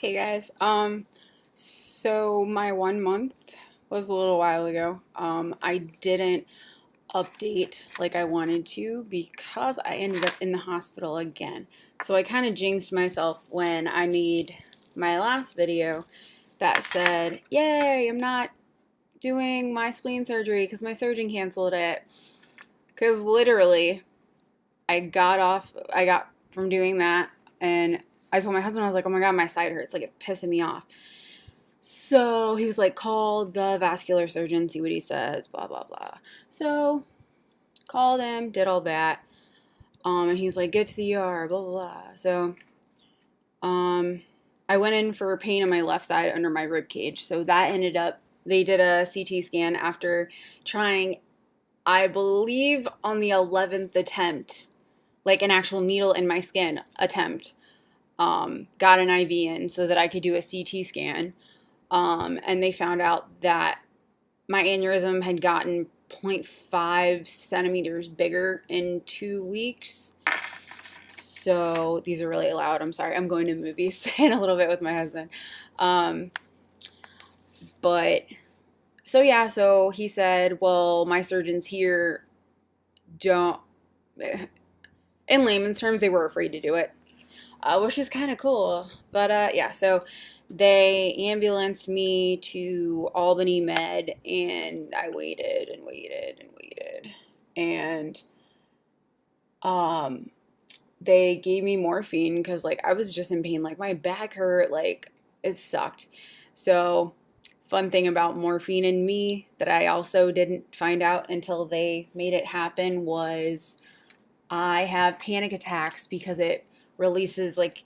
Hey guys. So my 1 month was a little while ago. I didn't update like I wanted to because I ended up in the hospital again. So I kind of jinxed myself when I made my last video that said, "Yay, I'm not doing my spleen surgery because my surgeon canceled it." Because literally, I got from doing that, and I told my husband, I was like, "Oh my God, my side hurts. Like, it's pissing me off." So he was like, call the vascular surgeon, see what he says, blah, blah, blah. So called him, did all that. And he's like, get to the ER, blah, blah, blah. So I went in for pain on my left side under my rib cage. So that ended up, they did a CT scan after trying, I believe, on the 11th attempt, like an actual needle in my skin attempt. Got an IV in so that I could do a CT scan. And they found out that my aneurysm had gotten zero point 0.5 centimeters bigger in 2 weeks. So these are really loud. I'm sorry. I'm going to movies in a little bit with my husband. But so yeah, so he said, well, my surgeons here don't, in layman's terms, they were afraid to do it, which is kind of cool. But yeah, so they ambulanced me to Albany Med, and I waited and waited and waited. And they gave me morphine because, like, I was just in pain. Like, my back hurt. Like, it sucked. So, fun thing about morphine in me that I also didn't find out until they made it happen was I have panic attacks because it releases, like,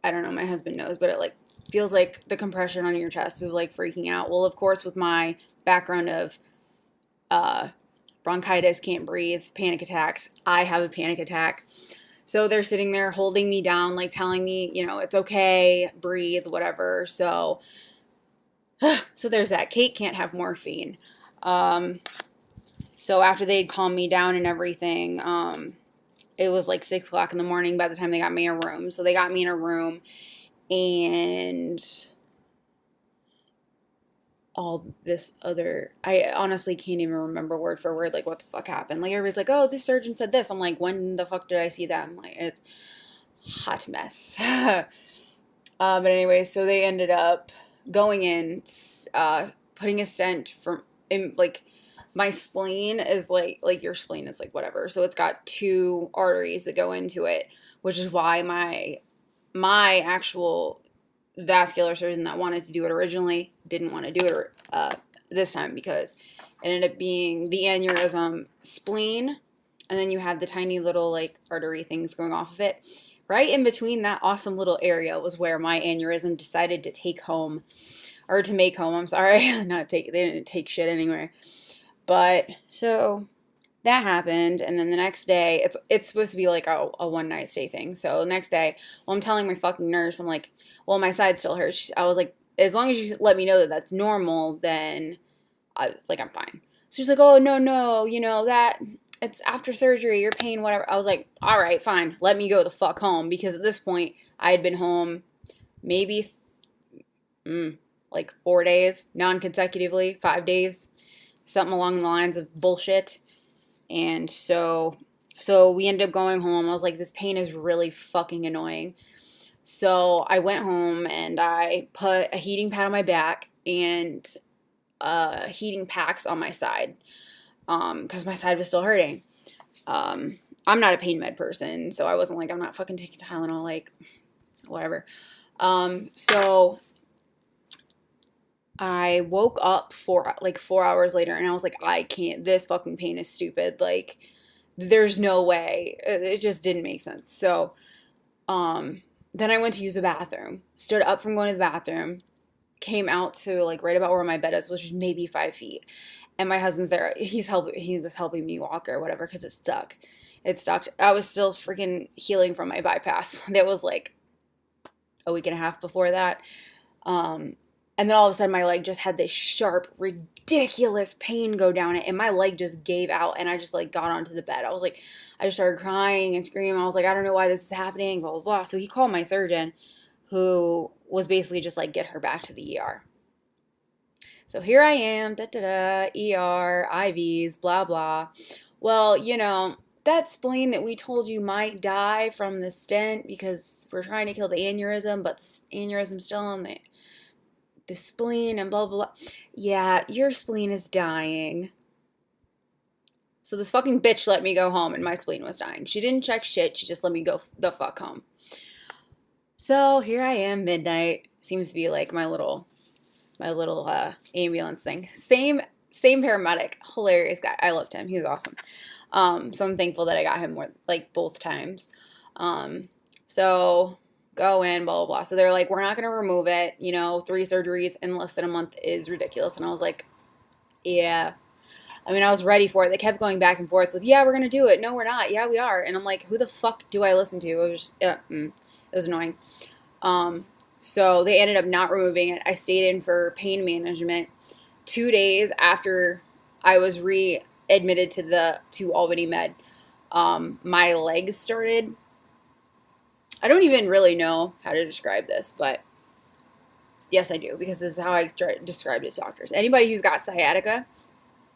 I don't know, my husband knows, but it like feels like the compression on your chest is like freaking out. Well, of course, with my background of bronchitis, can't breathe, panic attacks, I have a panic attack. So they're sitting there holding me down, like telling me, it's okay, breathe, whatever. So there's that. Kate can't have morphine. So after they'd calmed me down and everything, it was like 6 o'clock in the morning by the time they got me a room. So they got me in a room, and all this other, I honestly can't even remember word for word, like, what the fuck happened. Like, everybody's like, oh, this surgeon said this. I'm like, when the fuck did I see that? I'm like, it's hot mess. But anyway, so they ended up going in, putting a stent from, in, like, my spleen is like your spleen is like whatever. So it's got two arteries that go into it, which is why my actual vascular surgeon that wanted to do it originally didn't want to do it this time, because it ended up being the aneurysm, spleen, and then you have the tiny little like artery things going off of it. Right in between that awesome little area was where my aneurysm decided to take home, or to make home. I'm sorry, not take. They didn't take shit anywhere. But so that happened, and then the next day, it's supposed to be like a one night stay thing. So the next day, well, I'm telling my fucking nurse, I'm like, well, my side still hurts. I was like, as long as you let me know that that's normal, then I'm fine. So she's like, oh, no, that it's after surgery, your pain, whatever. I was like, all right, fine, let me go the fuck home, because at this point I had been home maybe like 4 days non-consecutively, 5 days, something along the lines of bullshit. And so we ended up going home. I was like, this pain is really fucking annoying. So I went home and I put a heating pad on my back and heating packs on my side, because my side was still hurting. I'm not a pain med person, so I wasn't like, I'm not fucking taking Tylenol, like, whatever. So I woke up for like 4 hours later, and I was like, I can't, this fucking pain is stupid. Like, there's no way. It just didn't make sense. So, then I went to use the bathroom, stood up from going to the bathroom, came out to like right about where my bed is, which is maybe 5 feet. And my husband's there. He was helping me walk or whatever, because it stuck. It stuck. I was still freaking healing from my bypass. That was like a week and a half before that. And then all of a sudden my leg just had this sharp, ridiculous pain go down it, and my leg just gave out, and I just like got onto the bed. I just started crying and screaming. I was like, I don't know why this is happening, blah, blah, blah. So he called my surgeon, who was basically just like, get her back to the ER. So here I am, ER, IVs, blah, blah. Well, you know, that spleen that we told you might die from the stent because we're trying to kill the aneurysm, but the aneurysm's still on the spleen and blah, blah, blah. Yeah, your spleen is dying. So this fucking bitch let me go home and my spleen was dying. She didn't check shit. She just let me go the fuck home. So here I am, midnight. Seems to be like my little ambulance thing. Same paramedic. Hilarious guy. I loved him. He was awesome. So I'm thankful that I got him more, like, both times. So go in, blah, blah, blah. So they're like, we're not going to remove it. You know, 3 surgeries in less than a month is ridiculous. And I was like, yeah. I mean, I was ready for it. They kept going back and forth with, yeah, we're going to do it. No, we're not. Yeah, we are. And I'm like, who the fuck do I listen to? It was just, it was annoying. So they ended up not removing it. I stayed in for pain management 2 days after I was readmitted to Albany Med. My legs started. I don't even really know how to describe this, but yes, I do, because this is how I described it to doctors. Anybody who's got sciatica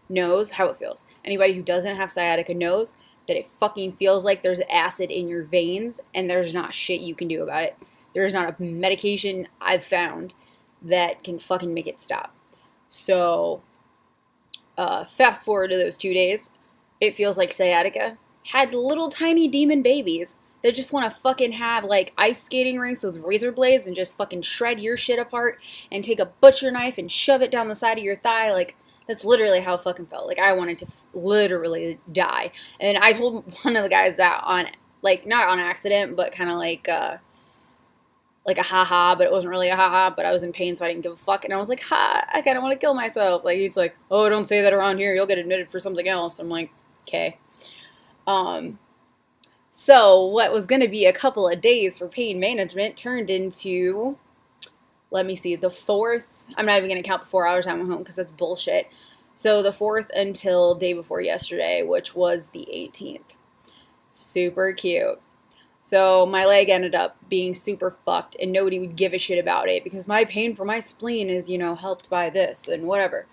knows how it feels. Anybody who doesn't have sciatica knows that it fucking feels like there's acid in your veins and there's not shit you can do about it. There's not a medication I've found that can fucking make it stop. So, fast forward to those 2 days, it feels like sciatica had little tiny demon babies that just want to fucking have like ice skating rinks with razor blades and just fucking shred your shit apart and take a butcher knife and shove it down the side of your thigh. Like, that's literally how it fucking felt. Like, I wanted to literally die. And I told one of the guys that on, like, not on accident, but kind of like a haha, but it wasn't really a haha, but I was in pain, so I didn't give a fuck. And I was like, ha, I kind of want to kill myself. Like, he's like, oh, don't say that around here. You'll get admitted for something else. I'm like, okay. So what was going to be a couple of days for pain management turned into, let me see, the 4th. I'm not even going to count the 4 hours I went home because that's bullshit. So the 4th until day before yesterday, which was the 18th. Super cute. So my leg ended up being super fucked and nobody would give a shit about it because my pain for my spleen is, you know, helped by this and whatever.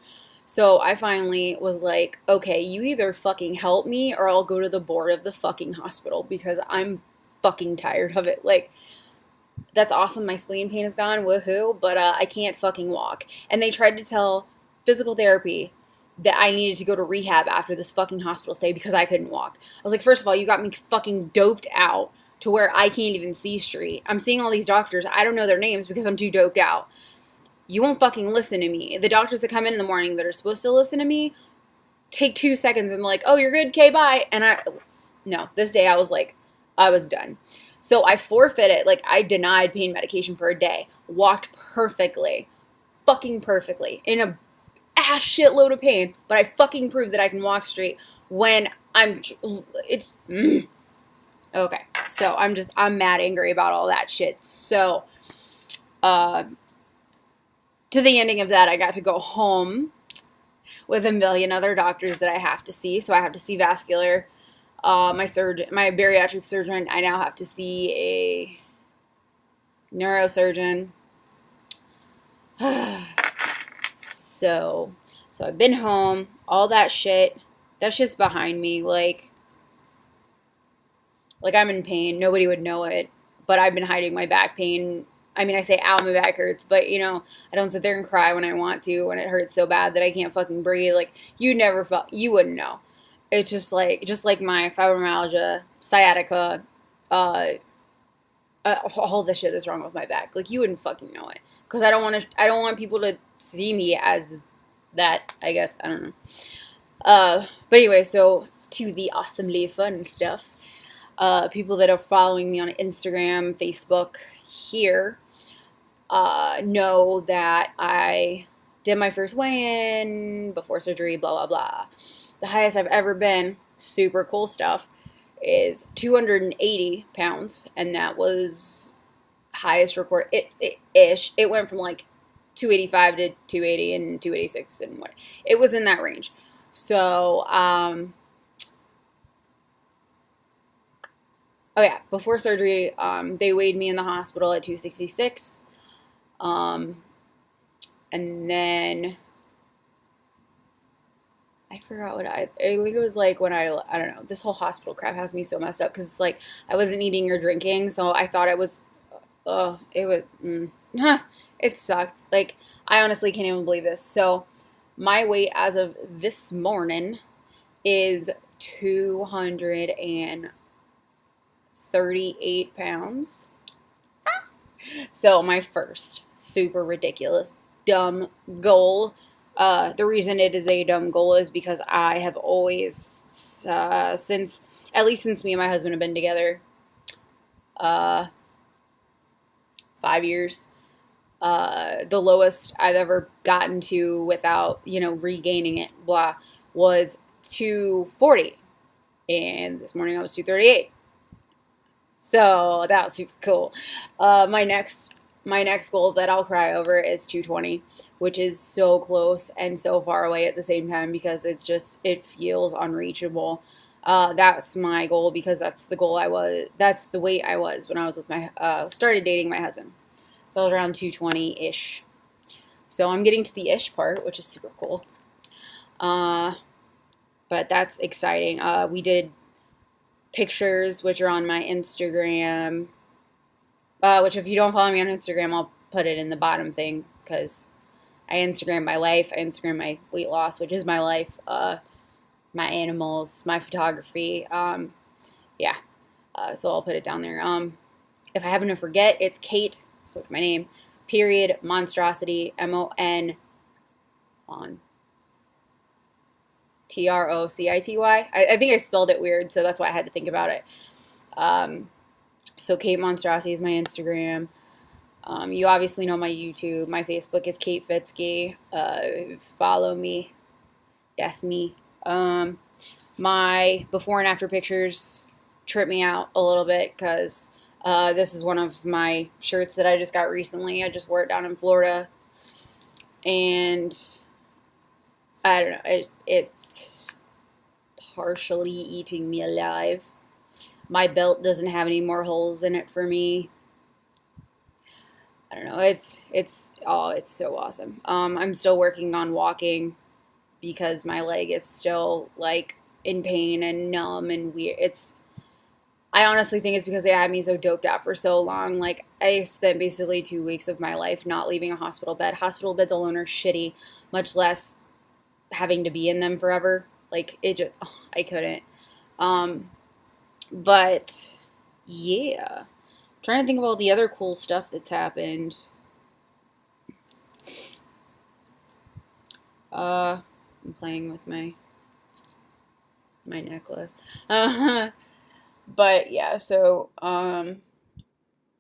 So I finally was like, okay, you either fucking help me or I'll go to the board of the fucking hospital because I'm fucking tired of it. Like, that's awesome. My spleen pain is gone. Woohoo. But I can't fucking walk. And they tried to tell physical therapy that I needed to go to rehab after this fucking hospital stay because I couldn't walk. I was like, first of all, you got me fucking doped out to where I can't even see straight. I'm seeing all these doctors. I don't know their names because I'm too doped out. You won't fucking listen to me. The doctors that come in the morning that are supposed to listen to me take 2 seconds and like, oh, you're good. Okay, bye. And no, this day I was like, I was done. So I forfeited, like, I denied pain medication for a day. Walked perfectly. Fucking perfectly. In a ass shitload of pain. But I fucking proved that I can walk straight when okay. So I'm mad angry about all that shit. So, to the ending of that, I got to go home with a million other doctors that I have to see. So I have to see vascular, my bariatric surgeon. I now have to see a neurosurgeon. So I've been home, all that shit. That shit's behind me. Like I'm in pain. Nobody would know it, but I've been hiding my back pain. I mean, I say, ow, my back hurts, but, you know, I don't sit there and cry when I want to, when it hurts so bad that I can't fucking breathe. Like, you wouldn't know. It's just like my fibromyalgia, sciatica, all the shit that's wrong with my back. Like, you wouldn't fucking know it. Because I don't want people to see me as that, I guess. I don't know. But anyway, so to the awesomely fun stuff. People that are following me on Instagram, Facebook here, know that I did my first weigh-in before surgery, blah, blah, blah. The highest I've ever been, super cool stuff, is 280 pounds, and that was highest record ish. It went from like 285 to 280 and 286 and what. It was in that range. So, Oh yeah, before surgery, they weighed me in the hospital at 266. Um, and then I forgot what I think it was like when I don't know. This whole hospital crap has me so messed up because it's like I wasn't eating or drinking, so I thought it was. It was. It sucked. Like I honestly can't even believe this. So my weight as of this morning is 238 pounds. So my first super ridiculous dumb goal. The reason it is a dumb goal is because I have always, since at least since me and my husband have been together, uh, 5 years. The lowest I've ever gotten to without regaining it, blah, was 240, and this morning I was 238. So that was super cool. My next goal that I'll cry over is 220, which is so close and so far away at the same time because it feels unreachable. That's my goal because that's the weight I was when I was with my started dating my husband. So I was around 220 ish. So I'm getting to the ish part, which is super cool. Uh, but that's exciting. We did pictures, which are on my Instagram. Which if you don't follow me on Instagram, I'll put it in the bottom thing because I Instagram my life. I Instagram my weight loss, which is my life. My animals, my photography. Yeah. So I'll put it down there. If I happen to forget, it's Kate. So it's my name. Period. Monstrocity. On Trocity. I think I spelled it weird, so that's why I had to think about it. So Kate Monstrosity is my Instagram. You obviously know my YouTube. My Facebook is Kate Fitzke. Follow me. That's me. My before and after pictures trip me out a little bit because this is one of my shirts that I just got recently. I just wore it down in Florida. And I don't know. It's partially eating me alive. My belt doesn't have any more holes in it for me. I don't know. It's so awesome. I'm still working on walking because my leg is still like in pain and numb and weird. I honestly think it's because they had me so doped out for so long. Like I spent basically 2 weeks of my life not leaving a hospital bed. Hospital beds alone are shitty, much less having to be in them forever. Like it just, I couldn't. Um, but yeah, trying to think of all the other cool stuff that's happened. I'm playing with my necklace. But yeah, so on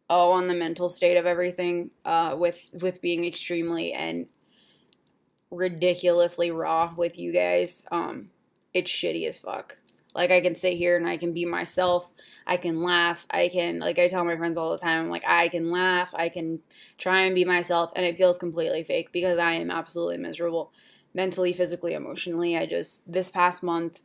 the mental state of everything, with being extremely and ridiculously raw with you guys, it's shitty as fuck. Like I can sit here and I can be myself. I can laugh. I can, like I tell my friends all the time, like I can laugh. I can try and be myself, and it feels completely fake because I am absolutely miserable, mentally, physically, emotionally. This past month,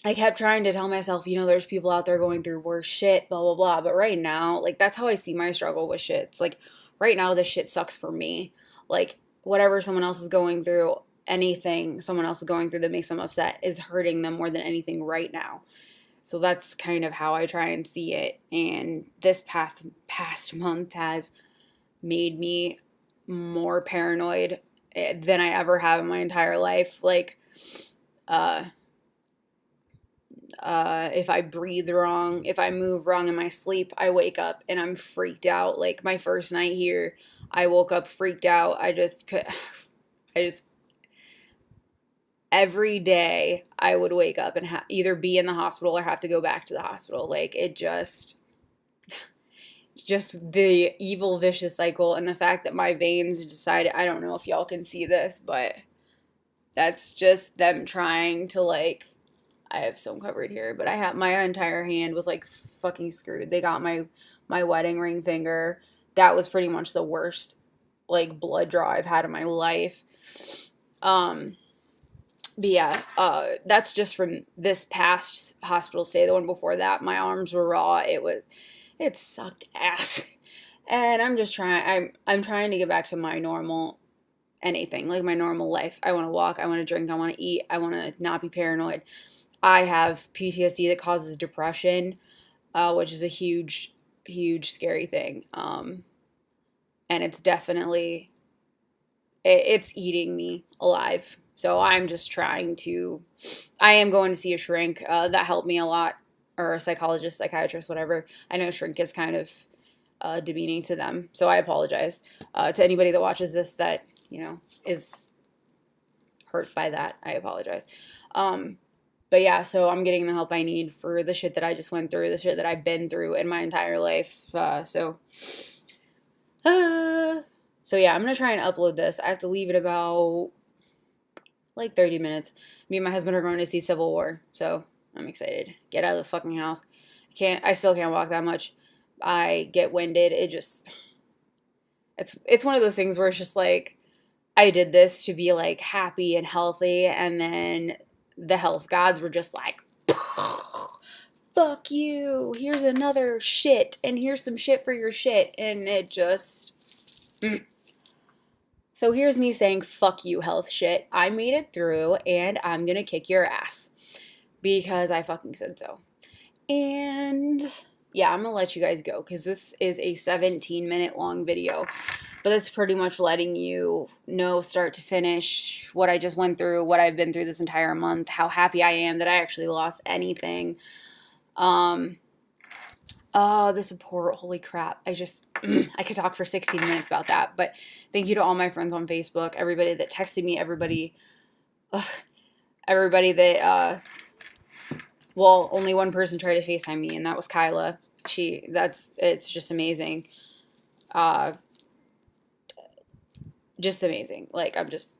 I kept trying to tell myself, there's people out there going through worse shit, blah, blah, blah. But right now, like, that's how I see my struggle with shit. It's like, right now, this shit sucks for me. Like, whatever someone else is going through, anything someone else is going through that makes them upset is hurting them more than anything right now. So that's kind of how I try and see it. And this past month has made me more paranoid than I ever have in my entire life. Like, uh, if I breathe wrong, if I move wrong in my sleep, I wake up and I'm freaked out. Like my first night here, I woke up freaked out. I just, every day I would wake up and either be in the hospital or have to go back to the hospital. Like it just the evil, vicious cycle. And the fact that my veins decided, I don't know if y'all can see this, but that's just them trying to like, I have some covered here, but I have my entire hand was like fucking screwed. They got my wedding ring finger. That was pretty much the worst like blood draw I've had in my life. Um But yeah, that's just from this past hospital stay. The one before that, my arms were raw. It sucked ass. And I'm just trying, I'm trying to get back to my normal anything, like my normal life. I want to walk, I want to drink, I want to eat, I want to not be paranoid. I have PTSD that causes depression, which is a huge, huge, scary thing. And it's definitely, it's eating me alive. So I'm just trying to, I am going to see a shrink. That helped me a lot, or a psychologist, psychiatrist, whatever. I know shrink is kind of demeaning to them, so I apologize to anybody that watches this that, is hurt by that. I apologize. But yeah, so I'm getting the help I need for the shit that I just went through, the shit that I've been through in my entire life. So yeah, I'm gonna try and upload this. I have to leave it about like 30 minutes. Me and my husband are going to see Civil War, so I'm excited. Get out of the fucking house. I still can't walk that much. I get winded. It's one of those things where it's just like, I did this to be like happy and healthy, and then the health gods were just like, fuck you, here's another shit, and here's some shit for your shit, and it just... So here's me saying, fuck you, health shit. I made it through, and I'm gonna kick your ass. Because I fucking said so. And yeah, I'm gonna let you guys go, because this is a 17-minute long video. But that's pretty much letting you know, start to finish, what I just went through, what I've been through this entire month, how happy I am that I actually lost anything. Oh, the support, holy crap. I could talk for 16 minutes about that. But thank you to all my friends on Facebook, everybody that texted me, everybody that, well, only one person tried to FaceTime me, and that was Kyla. It's just amazing. Just amazing. Like, I'm just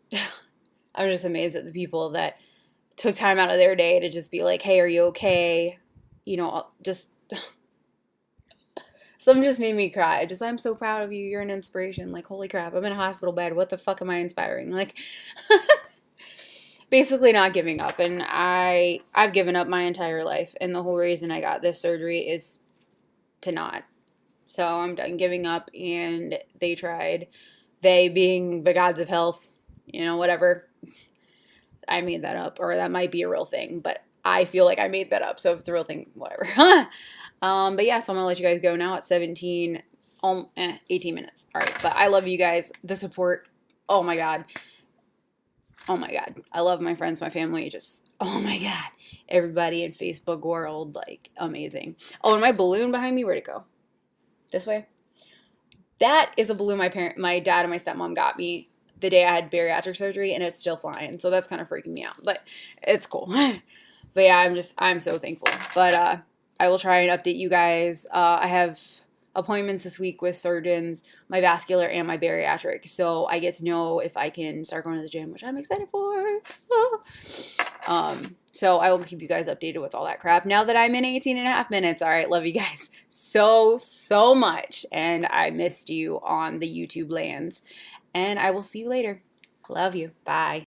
amazed at the people that took time out of their day to just be like, hey, are you okay? Some just made me cry. I'm so proud of you. You're an inspiration. Like, holy crap, I'm in a hospital bed. What the fuck am I inspiring? Like, basically not giving up. And I've given up my entire life. And the whole reason I got this surgery is to not. So I'm done giving up. And they tried. They being the gods of health, whatever. I made that up. Or that might be a real thing. But I feel like I made that up. So if it's a real thing, whatever. But yeah, so I'm going to let you guys go now at 18 minutes. All right. But I love you guys. The support. Oh my God. Oh my God. I love my friends, my family. Oh my God. Everybody in Facebook world, like, amazing. Oh, and my balloon behind me, where'd it go? This way? That is a balloon my dad and my stepmom got me the day I had bariatric surgery, and it's still flying. So that's kind of freaking me out, but it's cool. But yeah, I'm so thankful. But I will try and update you guys. I have appointments this week with surgeons, my vascular and my bariatric. So I get to know if I can start going to the gym, which I'm excited for. So I will keep you guys updated with all that crap now that I'm in 18.5 minutes. All right. Love you guys so, so much. And I missed you on the YouTube lands. And I will see you later. Love you. Bye.